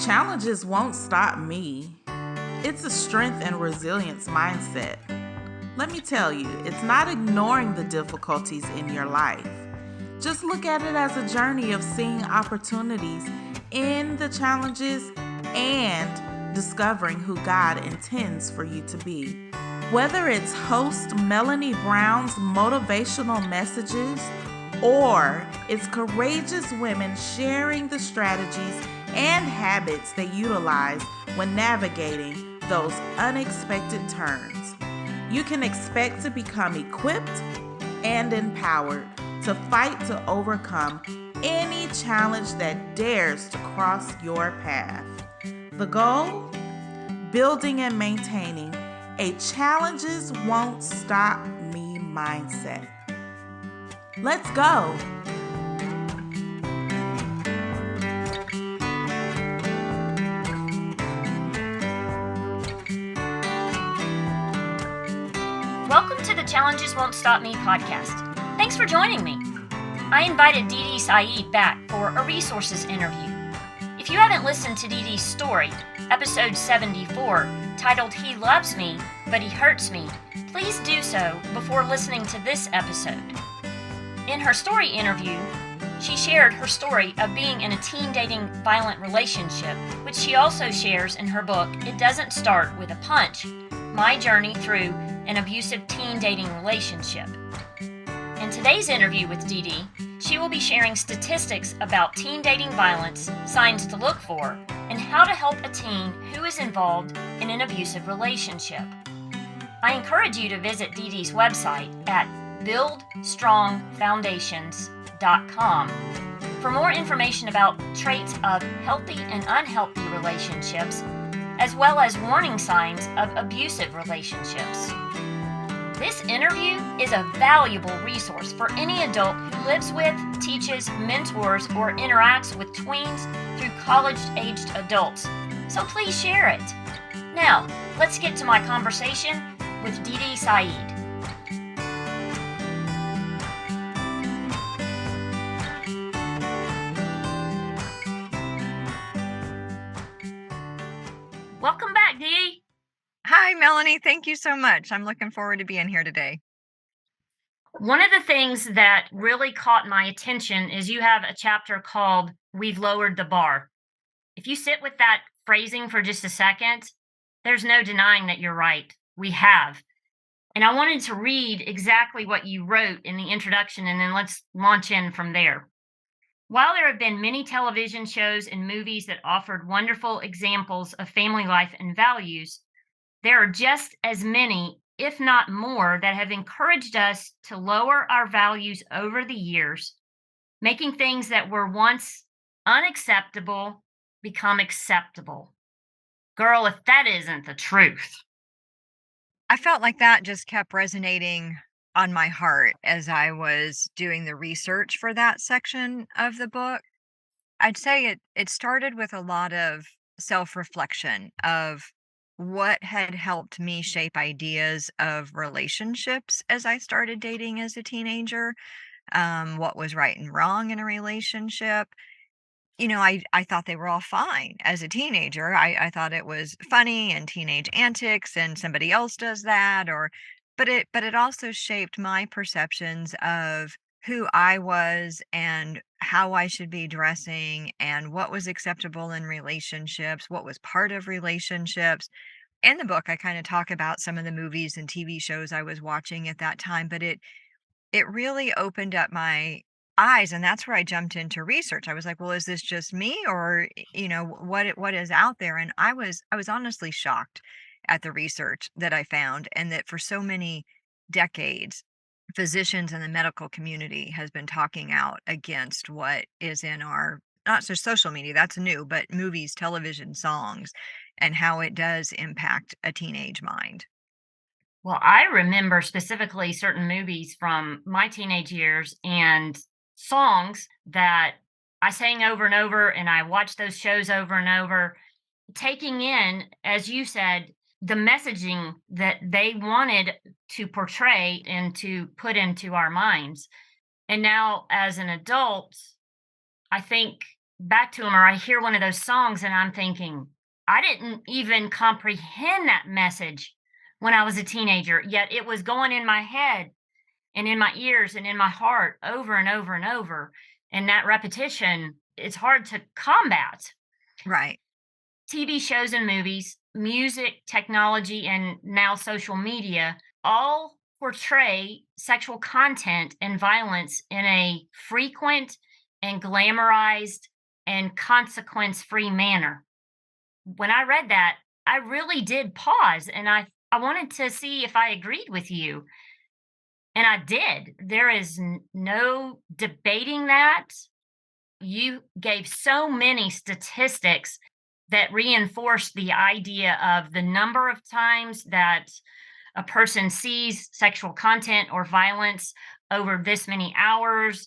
Challenges won't stop me. It's a strength and resilience mindset. Let me tell you, it's not ignoring the difficulties in your life. Just look at it as a journey of seeing opportunities in the challenges and discovering who God intends for you to be. Whether it's host Melanie Brown's motivational messages or it's courageous women sharing the strategies and habits they utilize when navigating those unexpected turns, you can expect to become equipped and empowered to fight to overcome any challenge that dares to cross your path. The goal? Building and maintaining a challenges won't stop me mindset. Let's go. Welcome to the Challenges Won't Stop Me podcast. Thanks for joining me. I invited Dee Dee Said back for a resources interview. If you haven't listened to Dee Dee's story, episode 74, titled He Loves Me, But He Hurts Me, please do so before listening to this episode. In her story interview, she shared her story of being in a teen dating violent relationship, which she also shares in her book, It Doesn't Start With a Punch, My Journey Through an Abusive Teen Dating Relationship. In today's interview with Dee Dee, she will be sharing statistics about teen dating violence, signs to look for, and how to help a teen who is involved in an abusive relationship. I encourage you to visit Dee Dee's website at buildstrongfoundations.com for more information about traits of healthy and unhealthy relationships, as well as warning signs of abusive relationships. This interview is a valuable resource for any adult who lives with, teaches, mentors, or interacts with tweens through college-aged adults. So please share it. Now, let's get to my conversation with Dee Dee Said. Welcome back, Dee. Hi, Melanie. Thank you so much. I'm looking forward to being here today. One of the things that really caught my attention is you have a chapter called We've Lowered the Bar. If you sit with that phrasing for just a second, there's no denying that you're right. We have. And I wanted to read exactly what you wrote in the introduction, and then let's launch in from there. While there have been many television shows and movies that offered wonderful examples of family life and values, there are just as many, if not more, that have encouraged us to lower our values over the years, making things that were once unacceptable become acceptable. Girl, if that isn't the truth. I felt like that just kept resonating on my heart as I was doing the research for that section of the book. I'd say it started with a lot of self-reflection of what had helped me shape ideas of relationships as I started dating as a teenager, what was right and wrong in a relationship. I thought they were all fine as a teenager. I thought it was funny and teenage antics and somebody else does that but it also shaped my perceptions of who I was and how I should be dressing and what was acceptable in relationships, what was part of relationships. In the book, I kind of talk about some of the movies and TV shows I was watching at that time, but it really opened up my eyes, and that's where I jumped into research. I was like, well, is this just me or what is out there? And I was honestly shocked at the research that I found, and that for so many decades physicians and the medical community has been talking out against what is in our, not just social media, that's new, but movies, television, songs, and how it does impact a teenage mind. Well, I remember specifically certain movies from my teenage years and songs that I sang over and over, and I watched those shows over and over, taking in, as you said, the messaging that they wanted to portray and to put into our minds. And now, as an adult, I think back to them or I hear one of those songs and I'm thinking, I didn't even comprehend that message when I was a teenager, yet it was going in my head and in my ears and in my heart over and over and over. And that repetition, it's hard to combat. Right. TV shows and movies, music, technology, and now social media all portray sexual content and violence in a frequent and glamorized and consequence free manner. When I read that, I really did pause and I wanted to see if I agreed with you. And I did. There is no debating that. You gave so many statistics that reinforce the idea of the number of times that a person sees sexual content or violence over this many hours.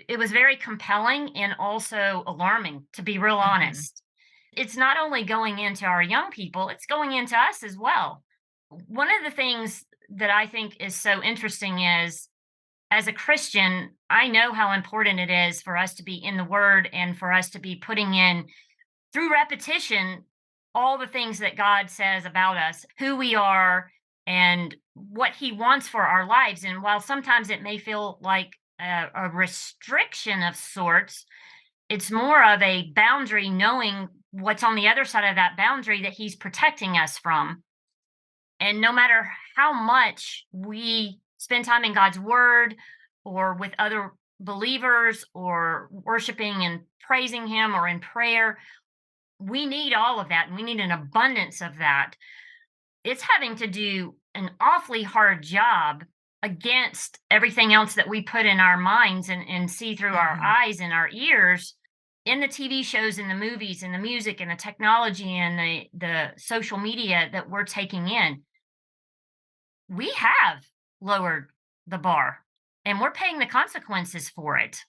It was very compelling and also alarming, to be real Mhm. honest. It's not only going into our young people, it's going into us as well. One of the things that I think is so interesting is as a Christian, I know how important it is for us to be in the word and for us to be putting in through repetition all the things that God says about us, who we are, and what He wants for our lives. And while sometimes it may feel like a restriction of sorts, it's more of a boundary, knowing what's on the other side of that boundary that He's protecting us from. And no matter how much we spend time in God's word or with other believers or worshiping and praising Him or in prayer, we need all of that and we need an abundance of that. It's having to do an awfully hard job against everything else that we put in our minds and see through our Mhm. eyes and our ears in the TV shows and the movies and the music and the technology and the social media that we're taking in. We have lowered the bar and we're paying the consequences for it.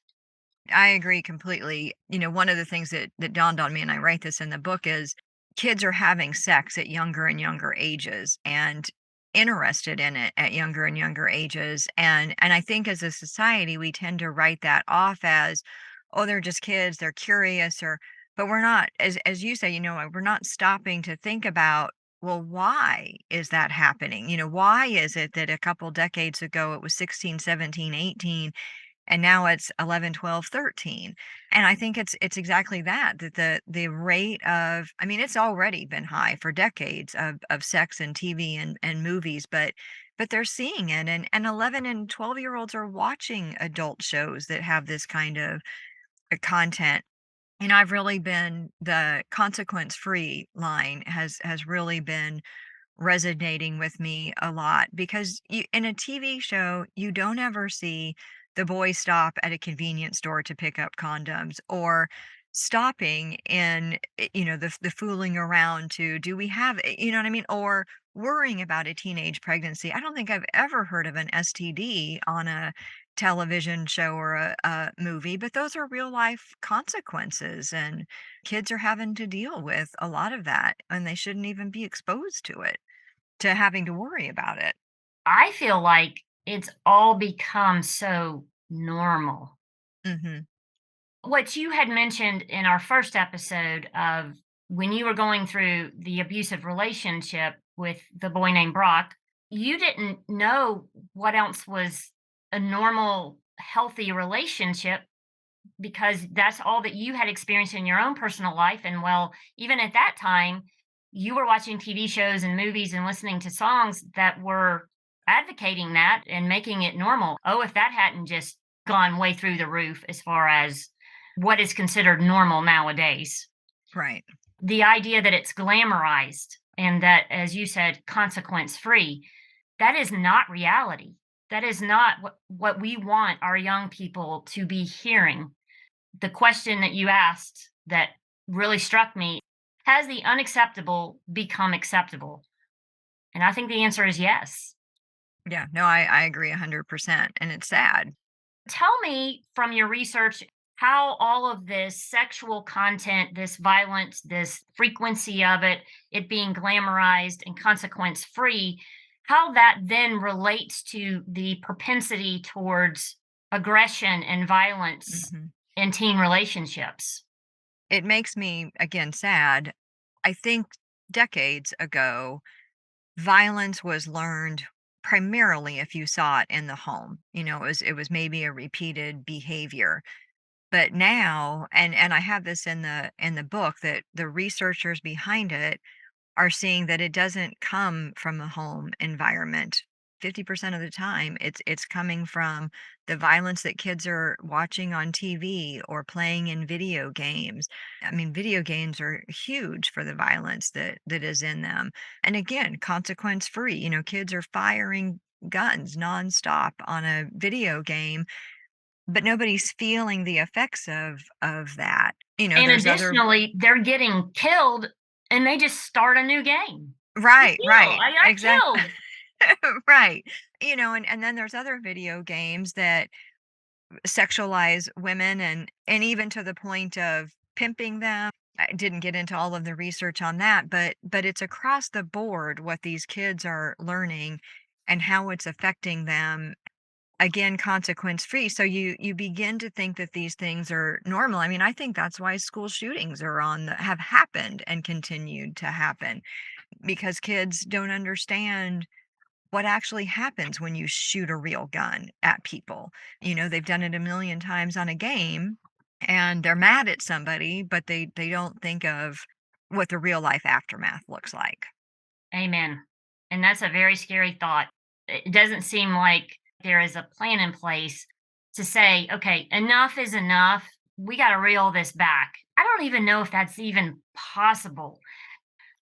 I agree completely. One of the things that dawned on me, and I write this in the book, is kids are having sex at younger and younger ages and interested in it at younger and younger ages. And I think as a society we tend to write that off as, oh, they're just kids, they're curious, or but we're not, as you say, we're not stopping to think about, well, why is that happening? Why is it that a couple decades ago it was 16, 17, 18, and now it's 11, 12, 13? And I think it's exactly that the rate of, I mean, it's already been high for decades of sex and TV and movies, but they're seeing it, and 11 and 12-year-olds are watching adult shows that have this kind of content. And I've really been, the consequence free line has really been resonating with me a lot, because in a TV show, you don't ever see the boy stop at a convenience store to pick up condoms, or stopping in, the fooling around to, do we have, you know what I mean? Or worrying about a teenage pregnancy. I don't think I've ever heard of an STD on a television show or a movie, but those are real life consequences. And kids are having to deal with a lot of that, and they shouldn't even be exposed to it, to having to worry about it. I feel like it's all become so normal. Mhm. What you had mentioned in our first episode of when you were going through the abusive relationship with the boy named Brock, you didn't know what else was a normal, healthy relationship because that's all that you had experienced in your own personal life. And well, even at that time, you were watching TV shows and movies and listening to songs that were advocating that and making it normal. Oh, if that hadn't just gone way through the roof as far as what is considered normal nowadays. Right. The idea that it's glamorized and that, as you said, consequence free, that is not reality. That is not what we want our young people to be hearing. The question that you asked that really struck me, has the unacceptable become acceptable? And I think the answer is yes. Yeah, no, I agree 100%, and it's sad. Tell me from your research how all of this sexual content, this violence, this frequency of it, it being glamorized and consequence free, how that then relates to the propensity towards aggression and violence Mhm. in teen relationships. it makes me, again, sad. I think decades ago, violence was learned primarily if you saw it in the home. It was maybe a repeated behavior. But now, and I have this in the book, that the researchers behind it are seeing that it doesn't come from a home environment. 50% of the time, it's coming from the violence that kids are watching on TV or playing in video games. I mean, video games are huge for the violence that is in them. And again, consequence free. Kids are firing guns nonstop on a video game, but nobody's feeling the effects of that. And There's other. additionally, they're getting killed and they just start a new game. Big Right, deal. right. I got Exactly. killed. Right. And then there's other video games that sexualize women, and even to the point of pimping them. I didn't get into all of the research on that, but it's across the board what these kids are learning and how it's affecting them. Again, consequence free. So you begin to think that these things are normal. I mean, I think that's why school shootings have happened and continued to happen, because kids don't understand what actually happens when you shoot a real gun at people. They've done it a million times on a game and they're mad at somebody, but they don't think of what the real life aftermath looks like. Amen. And that's a very scary thought. It doesn't seem like there is a plan in place to say, okay, enough is enough. We got to reel this back. I don't even know if that's even possible.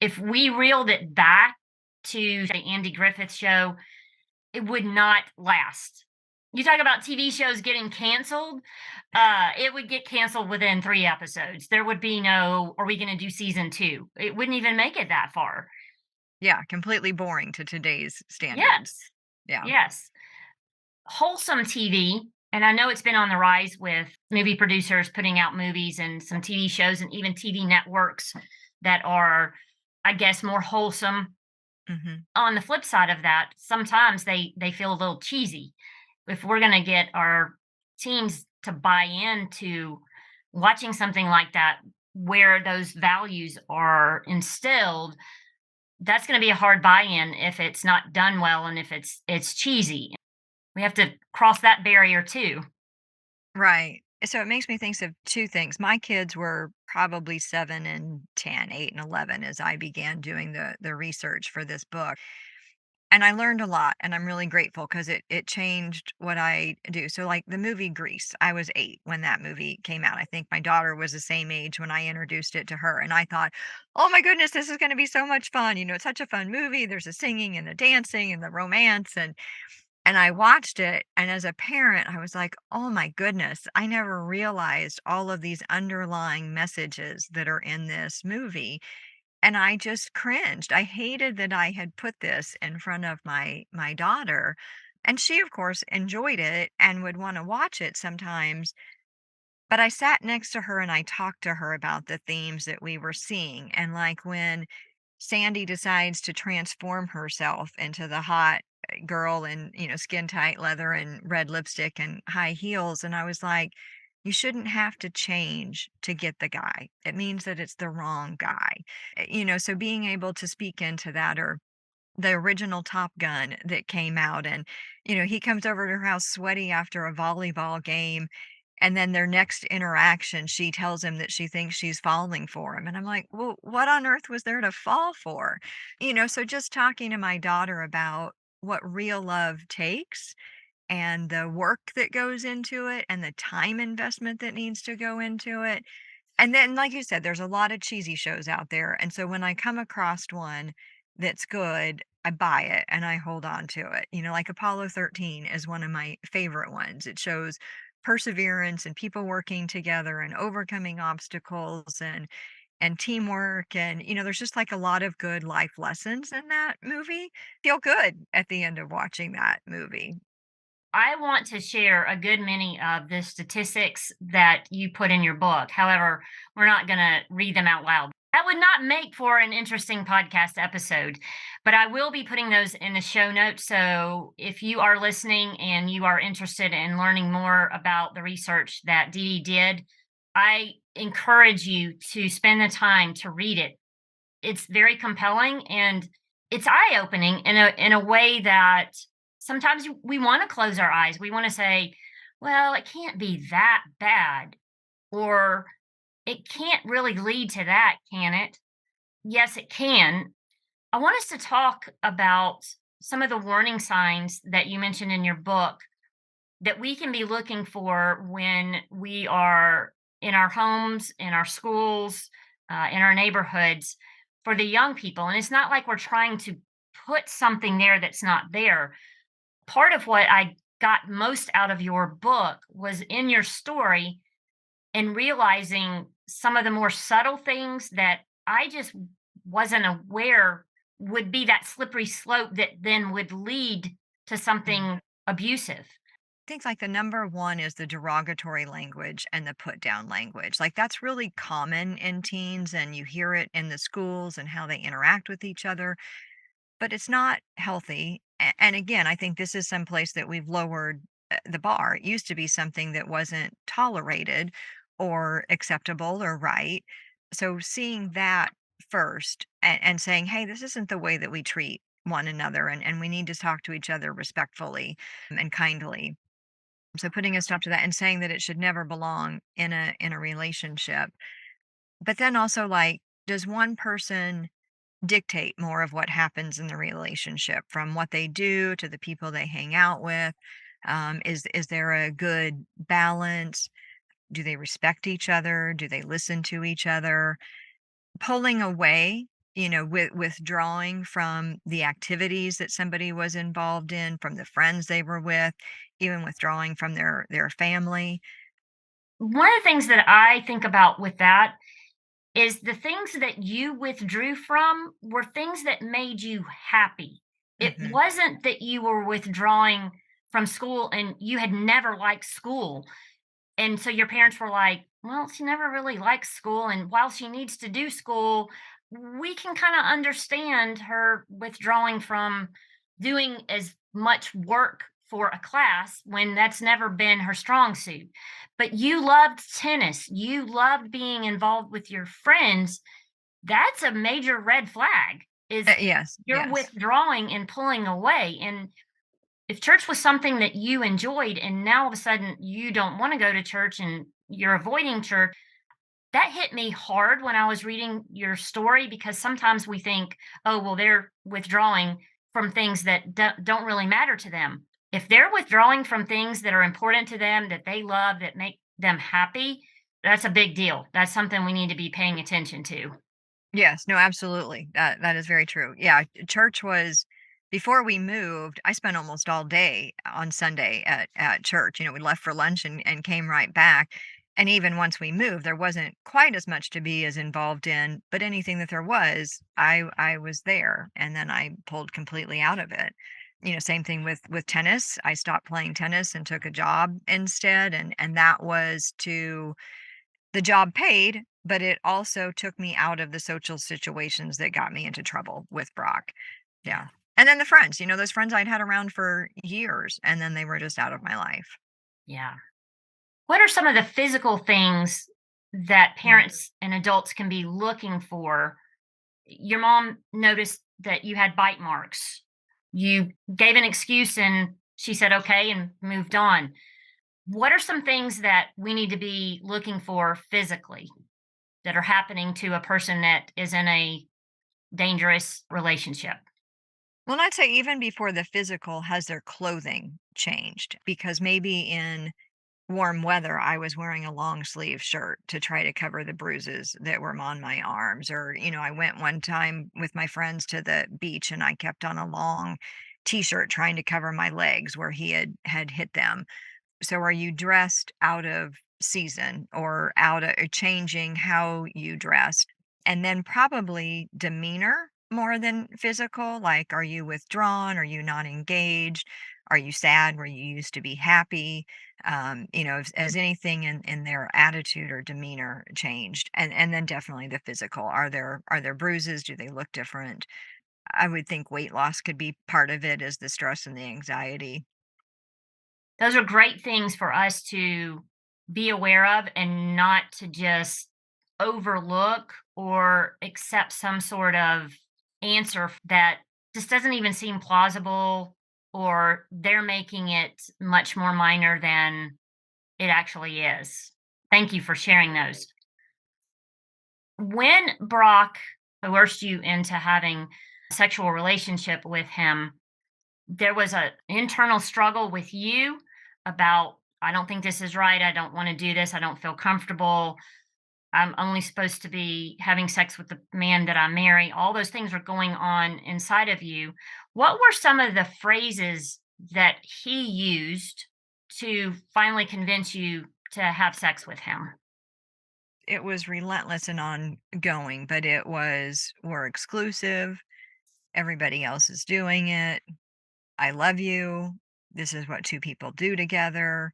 If we reeled it back to the Andy Griffith show, it would not last. You talk about TV shows getting canceled, it would get canceled within 3 episodes. There would be no, "Are we gonna do season 2?" It wouldn't even make it that far. Yeah, completely boring to today's standards. Yes. Yeah. Yes. Wholesome TV, and I know it's been on the rise with movie producers putting out movies and some TV shows and even TV networks that are, I guess, more wholesome. Mhm. On the flip side of that, sometimes they feel a little cheesy. If we're gonna get our teens to buy into watching something like that where those values are instilled, that's gonna be a hard buy-in if it's not done well and if it's cheesy. We have to cross that barrier too. Right. So it makes me think of two things. My kids were probably 7 and 10, 8 and 11 as I began doing the research for this book. And I learned a lot, and I'm really grateful because it changed what I do. So, like the movie Grease, I was 8 when that movie came out. I think my daughter was the same age when I introduced it to her, and I thought, "Oh my goodness, this is gonna be so much fun." It's such a fun movie. There's the singing and the dancing and the romance, and I watched it, and as a parent, I was like, "Oh my goodness, I never realized all of these underlying messages that are in this movie." And I just cringed. I hated that I had put this in front of my daughter, and she, of course, enjoyed it and would wanna watch it sometimes, but I sat next to her and I talked to her about the themes that we were seeing, and, like, when Sandy decides to transform herself into the hot girl in, skin tight leather and red lipstick and high heels, and I was like, "You shouldn't have to change to get the guy. It means that it's the wrong guy." So being able to speak into that, or the original Top Gun that came out, and he comes over to her house sweaty after a volleyball game, and then their next interaction she tells him that she thinks she's falling for him, and I'm like, well, what on earth was there to fall for? So just talking to my daughter about what real love takes and the work that goes into it and the time investment that needs to go into it. And then, like you said, there's a lot of cheesy shows out there. And so when I come across one that's good, I buy it and I hold on to it. Like Apollo 13 is one of my favorite ones. It shows perseverance and people working together and overcoming obstacles and teamwork, and there's just like a lot of good life lessons in that movie. Feel good at the end of watching that movie. I want to share a good many of the statistics that you put in your book. However, we're not going to read them out loud. That would not make for an interesting podcast episode, but I will be putting those in the show notes. So if you are listening and you are interested in learning more about the research that Dee Dee did, I encourage you to spend the time to read it. It's very compelling and it's eye-opening in a way that sometimes we wanna close our eyes. We wanna say, "Well, it can't be that bad," or, "It can't really lead to that, can it?" Yes, it can. I want us to talk about some of the warning signs that you mentioned in your book that we can be looking for when we are in our homes, in our schools, in our neighborhoods for the young people. And it's not like we're trying to put something there that's not there. Part of what I got most out of your book was in your story and realizing some of the more subtle things that I just wasn't aware would be that slippery slope that then would lead to Mm. something abusive. Think like the number one is the derogatory language and the put down language. Like that's really common in teens, and you hear it in the schools and how they interact with each other, but it's not healthy. And again, I think this is some place that we've lowered the bar. It used to be something that wasn't tolerated or acceptable or right. So seeing that first and saying, hey, this isn't the way that we treat one another, and we need to talk to each other respectfully and kindly. So putting a stop to that and saying that it should never belong in a relationship. But then also like, does one person dictate more of what happens in the relationship, from what they do to the people they hang out with? Is there a good balance? Do they respect each other? Do they listen to each other? Pulling away, withdrawing from the activities that somebody was involved in, from the friends they were with, even withdrawing from their family. One of the things that I think about with that is the things that you withdrew from were things that made you happy. It Mhm. wasn't that you were withdrawing from school and you had never liked school. And so your parents were like, well, she never really likes school. And while she needs to do school, we can kind of understand her withdrawing from doing as much work for a class when that's never been her strong suit. But you loved tennis, you loved being involved with your friends. That's a major red flag is Yes, you're yes. withdrawing and pulling away. And if church was something that you enjoyed and now all of a sudden you don't want to go to church and you're avoiding church, that hit me hard when I was reading your story because sometimes we think, oh, well, they're withdrawing from things that don't really matter to them. If they're withdrawing from things that are important to them, that they love, that make them happy, that's a big deal. That's something we need to be paying attention to. Yes, no, absolutely. That is very true. Yeah, church was before we moved, I spent almost all day on Sunday at church. We left for lunch and came right back. And even once we moved, there wasn't quite as much to be as involved in, but anything that there was, I was there. And then I pulled completely out of it. Same thing with tennis. I stopped playing tennis and took a job instead. And that was to the job paid, but it also took me out of the social situations that got me into trouble with Brock. Yeah. Yeah. And then the friends, those friends I'd had around for years, and then they were just out of my life. Yeah. What are some of the physical things that Mm. parents and adults can be looking for? Your mom noticed that you had bite marks. You gave an excuse and she said, okay, and moved on. What are some things that we need to be looking for physically that are happening to a person that is in a dangerous relationship? Well, I'd say even before the physical, has their clothing changed? Because maybe in warm weather, I was wearing a long sleeve shirt to try to cover the bruises that were on my arms. Or, I went one time with my friends to the beach and I kept on a long t-shirt trying to cover my legs where he had hit them. So are you dressed out of season or out of changing how you dressed? And then probably demeanor more than physical. Like, are you withdrawn? Are you not engaged? Are you sad where you used to be happy? Has anything in their attitude or demeanor changed? And then definitely the physical. Are there bruises? Do they look different? I would think weight loss could be part of it, as the stress and the anxiety. Those are great things for us to be aware of and not to just overlook or accept some sort of answer that just doesn't even seem plausible, or they're making it much more minor than it actually is. Thank you for sharing those. When Brock coerced you into having a sexual relationship with him, there was a internal struggle with you about, I don't think this is right. I don't want to do this. I don't feel comfortable. I'm only supposed to be having sex with the man that I marry. All those things are going on inside of you. What were some of the phrases that he used to finally convince you to have sex with him? It was relentless and ongoing, but it was, "We're exclusive. Everybody else is doing it. I love you. This is what two people do together.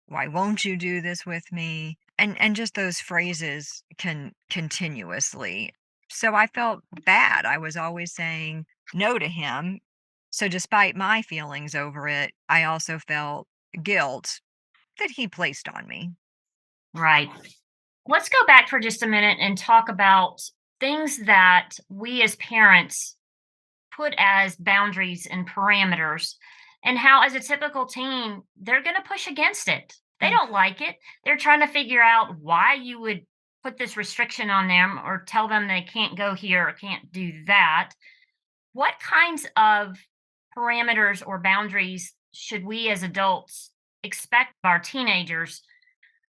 Why won't you do this with me?" And just those phrases can continuously. So I felt bad. I was always saying no to him. So despite my feelings over it, I also felt guilt that he placed on me. Right. Let's go back for just a minute and talk about things that we as parents put as boundaries and parameters, and how, as a typical teen, they're going to push against it. They Mm. don't like it. They're trying to figure out why you would put this restriction on them or tell them they can't go here or can't do that. What kinds of parameters or boundaries should we as adults expect of our teenagers?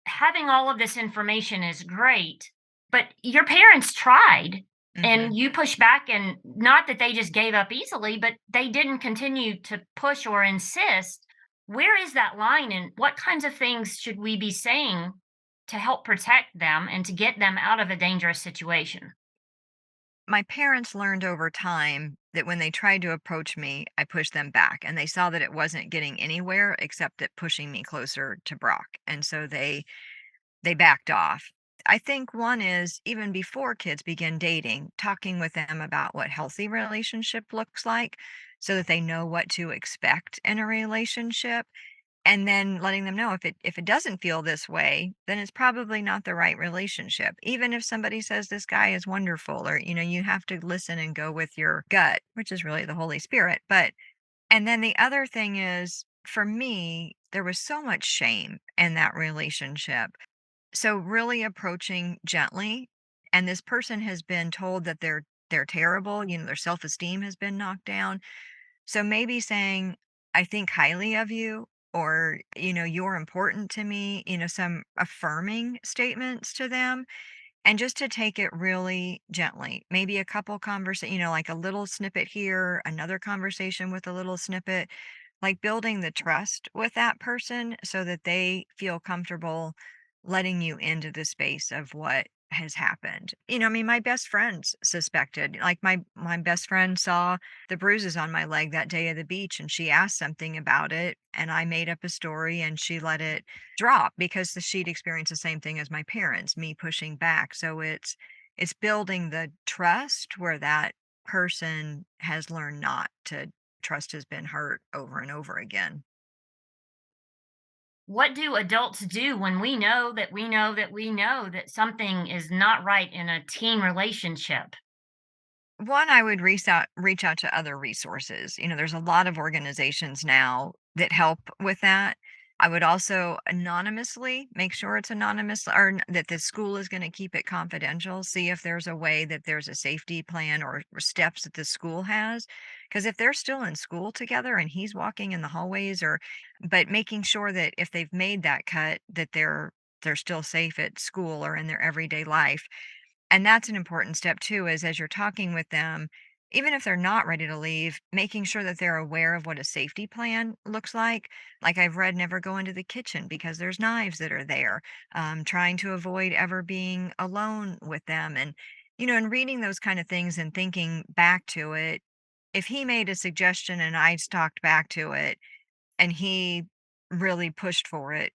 Having all of this information is great, but your parents tried and Mhm. you pushed back, and not that they just gave up easily, but they didn't continue to push or insist. Where is that line, and what kinds of things should we be saying to help protect them and to get them out of a dangerous situation? My parents learned over time that when they tried to approach me, I pushed them back, and they saw that it wasn't getting anywhere except at pushing me closer to Brock. And so they backed off. I think one is even before kids begin dating, talking with them about what healthy relationship looks like so that they know what to expect in a relationship, and then letting them know if it doesn't feel this way, then it's probably not the right relationship. Even if somebody says this guy is wonderful, or you have to listen and go with your gut, which is really the Holy Spirit. But and then the other thing is, for me, there was so much shame in that relationship, so really approaching gently, and this person has been told that they're terrible, their self-esteem has been knocked down. So maybe saying, "I think highly of you," or, "You're important to me," some affirming statements to them, and just to take it really gently. Maybe a couple like a little snippet here, another conversation with a little snippet, like building the trust with that person so that they feel comfortable letting you into the space of what has happened. I mean, my best friends suspected, like my best friend saw the bruises on my leg that day at the beach, and she asked something about it, and I made up a story, and she let it drop because she'd experienced the same thing as my parents, me pushing back. So it's building the trust where that person has learned not to trust, has been hurt over and over again. What do adults do when we know that we know that we know that something is not right in a teen relationship? One, I would reach out to other resources. There's a lot of organizations now that help with that. I would also anonymously make sure it's anonymous, or that the school is going to keep it confidential. See if there's a way that there's a safety plan or steps that the school has. Because if they're still in school together and he's walking in the hallways, but making sure that if they've made that cut, that they're still safe at school or in their everyday life. And that's an important step too, is as you're talking with them, even if they're not ready to leave, making sure that they're aware of what a safety plan looks like. Like I've read, never go into the kitchen because there's knives that are there. Trying to avoid ever being alone with them. And reading those kind of things and thinking back to it, if he made a suggestion and I talked back to it, and he really pushed for it.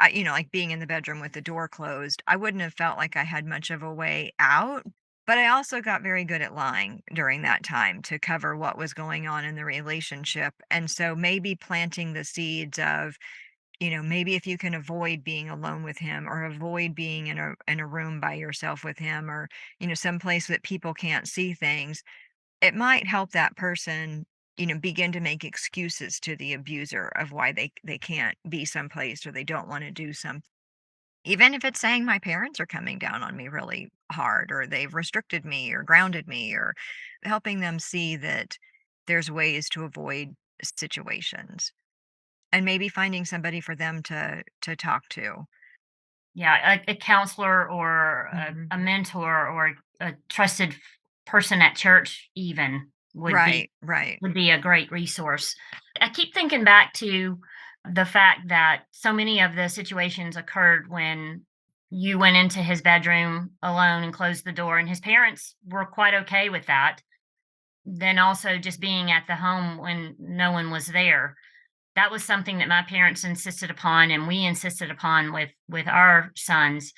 Like being in the bedroom with the door closed, I wouldn't have felt like I had much of a way out. But I also got very good at lying during that time to cover what was going on in the relationship. And so maybe planting the seeds of, maybe if you can avoid being alone with him or avoid being in a room by yourself with him or, someplace that people can't see things, it might help that person, begin to make excuses to the abuser of why they can't be someplace or they don't want to do something. Even if it's saying my parents are coming down on me really hard or they've restricted me or grounded me or helping them see that there's ways to avoid situations and maybe finding somebody for them to talk to. Yeah, a counselor or Mhm. a mentor or a trusted person at church even Right, right. would be a great resource. I keep thinking back to the fact that so many of the situations occurred when you went into his bedroom alone and closed the door, and his parents were quite okay with that. Then also just being at the home when no one was there. That was something that my parents insisted upon and we insisted upon with our sons.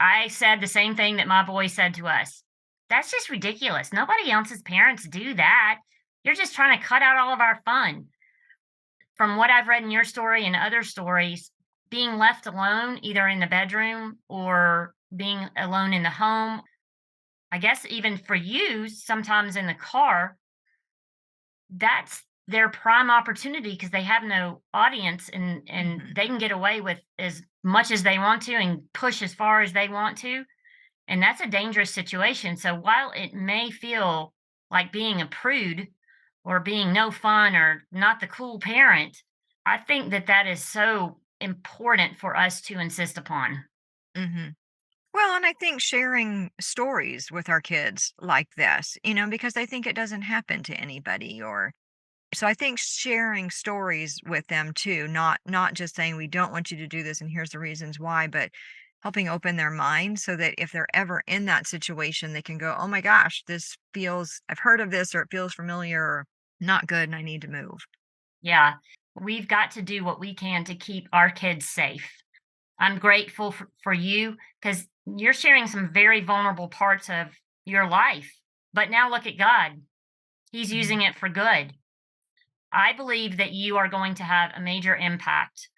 I said the same thing that my boy said to us. That's just ridiculous. Nobody else's parents do that. You're just trying to cut out all of our fun. From what I've read in your story and other stories, being left alone, either in the bedroom or being alone in the home, I guess even for you, sometimes in the car, that's their prime opportunity because they have no audience and Mhm, they can get away with as much as they want to and push as far as they want to. And that's a dangerous situation. So while it may feel like being a prude or being no fun or not the cool parent, I think that that is so important for us to insist upon. mhm. Well, and I think sharing stories with our kids like this, because I think it doesn't happen to anybody or so I think sharing stories with them too, not just saying we don't want you to do this and here's the reasons why, but helping open their mind so that if they're ever in that situation, they can go, "Oh my gosh, I've heard of this or it feels familiar or not good and I need to move." Yeah, we've got to do what we can to keep our kids safe. I'm grateful for you because you're sharing some very vulnerable parts of your life. But now look at God. He's Mhm. using it for good. I believe that you are going to have a major impact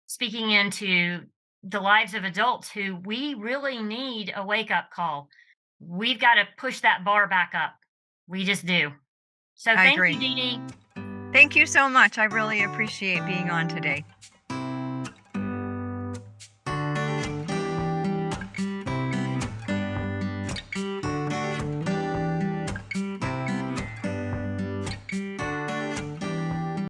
speaking into the lives of adults who we really need a wake up call. We've got to push that bar back up. We just do. So I thank you, agree. Dee Dee. Thank you so much. I really appreciate being on today.